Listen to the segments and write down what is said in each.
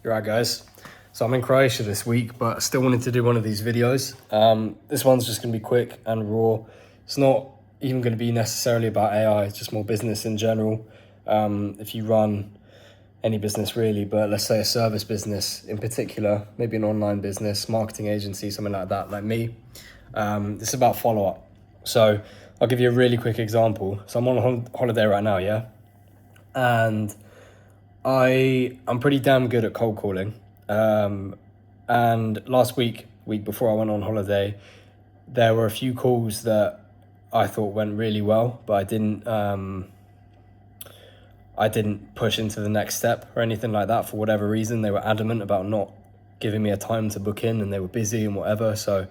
You're right, guys. So I'm in Croatia this week, but I still wanted to do one of these videos. This one's just going to be quick and raw. It's not even going to be necessarily about AI, it's just more business in general. If you run any business really, but let's say a service business in particular, maybe an online business, marketing agency, something like that, like me. This is about follow-up. So I'll give you a really quick example. So I'm on holiday right now, yeah? And I'm pretty damn good at cold calling. And last week before I went on holiday, there were a few calls that I thought went really well, but I didn't push into the next step or anything like that for whatever reason. They were adamant about not giving me a time to book in, and they were busy and whatever. So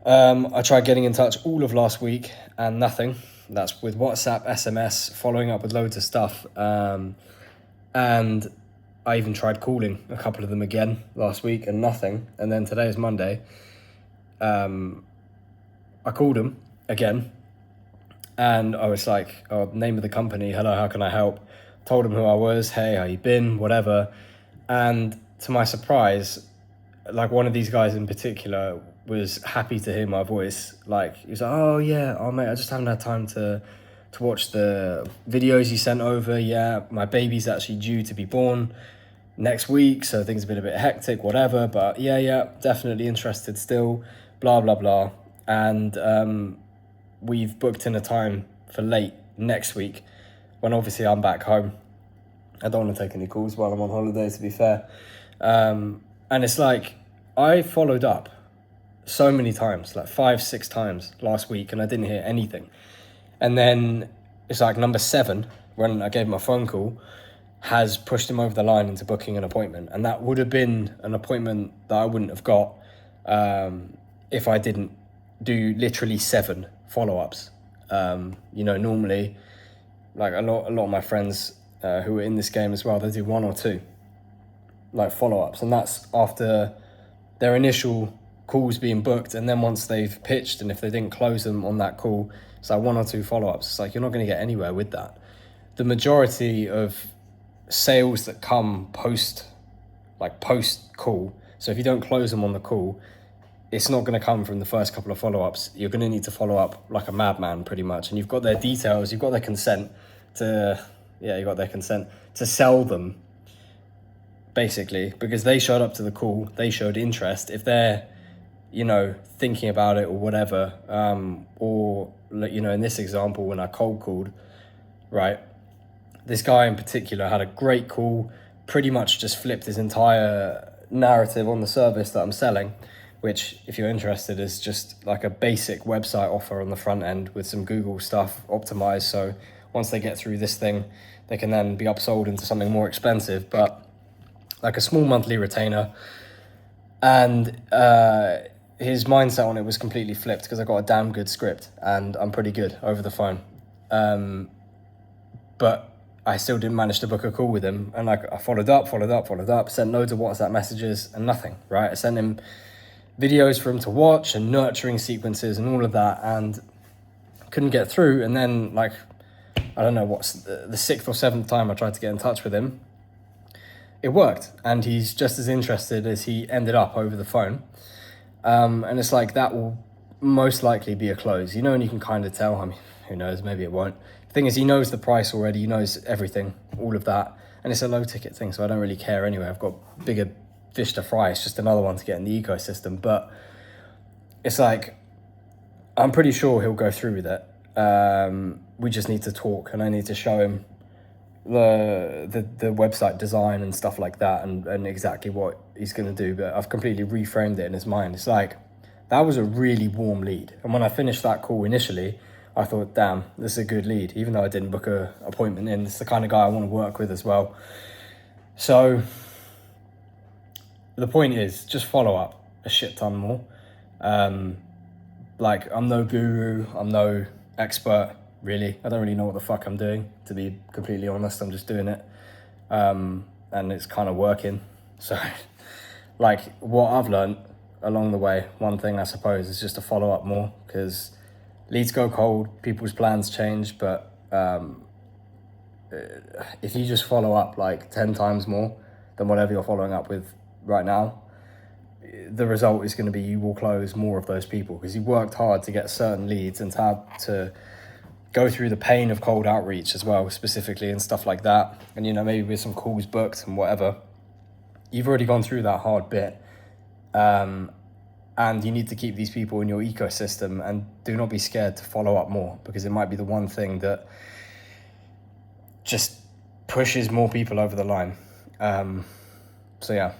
I tried getting in touch all of last week and nothing. That's with WhatsApp, SMS, following up with loads of stuff. And I even tried calling a couple of them again last week and nothing. And then today is Monday. I called them again and I was like, oh, name of the company, hello, how can I help? Told them who I was, hey, how you been, whatever. And to my surprise, like one of these guys in particular was happy to hear my voice. Like he was like, oh yeah, oh mate, I just haven't had time to watch the videos you sent over. Yeah, my baby's actually due to be born next week, so things have been a bit hectic, whatever, but yeah, definitely interested still, blah, blah, blah. And we've booked in a time for late next week, when obviously I'm back home. I don't want to take any calls while I'm on holiday, to be fair. And it's like, I followed up so many times, like 5-6 times last week, and I didn't hear anything. And then it's like number 7, when I gave him a phone call, has pushed him over the line into booking an appointment. And that would have been an appointment that I wouldn't have got if I didn't do literally 7 follow-ups. Normally, like a lot of my friends who are in this game as well, they do 1 or 2 like follow-ups. And that's after their initial calls being booked, and then once they've pitched, and if they didn't close them on that call, it's like 1 or 2 follow-ups. It's like, you're not going to get anywhere with that. The majority of sales that come post call, so if you don't close them on the call, it's not going to come from the first couple of follow-ups. You're going to need to follow up like a madman, pretty much. And you've got their details, you've got their consent to sell them, basically, because they showed up to the call, they showed interest. If they're thinking about it or whatever, or in this example, when I cold called, right, this guy in particular had a great call, pretty much just flipped his entire narrative on the service that I'm selling, which, if you're interested, is just like a basic website offer on the front end with some Google stuff optimized. So once they get through this thing, they can then be upsold into something more expensive, but like a small monthly retainer. And his mindset on it was completely flipped, because I got a damn good script and I'm pretty good over the phone. But I still didn't manage to book a call with him. And I followed up, sent loads of WhatsApp messages and nothing, right? I sent him videos for him to watch and nurturing sequences and all of that, and couldn't get through. And then, like, I don't know, what's the 6th or 7th time I tried to get in touch with him, it worked, and he's just as interested as he ended up over the phone. And it's like, that will most likely be a close, and you can kind of tell. I mean, who knows, maybe it won't. The thing is, he knows the price already, he knows everything, all of that, and it's a low ticket thing, so I don't really care anyway. I've got bigger fish to fry. It's just another one to get in the ecosystem. But it's like, I'm pretty sure he'll go through with it. We just need to talk, and I need to show him the website design and stuff like that, and exactly what he's going to do. But I've completely reframed it in his mind. It's like, that was a really warm lead, and when I finished that call initially, I thought, damn, this is a good lead, even though I didn't book a appointment in. It's the kind of guy I want to work with as well. So the point is, just follow up a shit ton more. Like, I'm no guru, I'm no expert, really. I don't really know what the fuck I'm doing, to be completely honest. I'm just doing it, and it's kind of working. So, like, what I've learned along the way, one thing I suppose, is just to follow up more, because leads go cold, people's plans change, but if you just follow up like 10 times more, than whatever you're following up with right now, the result is going to be you will close more of those people because you worked hard to get certain leads and to have to go through the pain of cold outreach as well, specifically, and stuff like that. And, you know, maybe with some calls booked and whatever, you've already gone through that hard bit. And you need to keep these people in your ecosystem, and do not be scared to follow up more, because it might be the one thing that just pushes more people over the line. So yeah.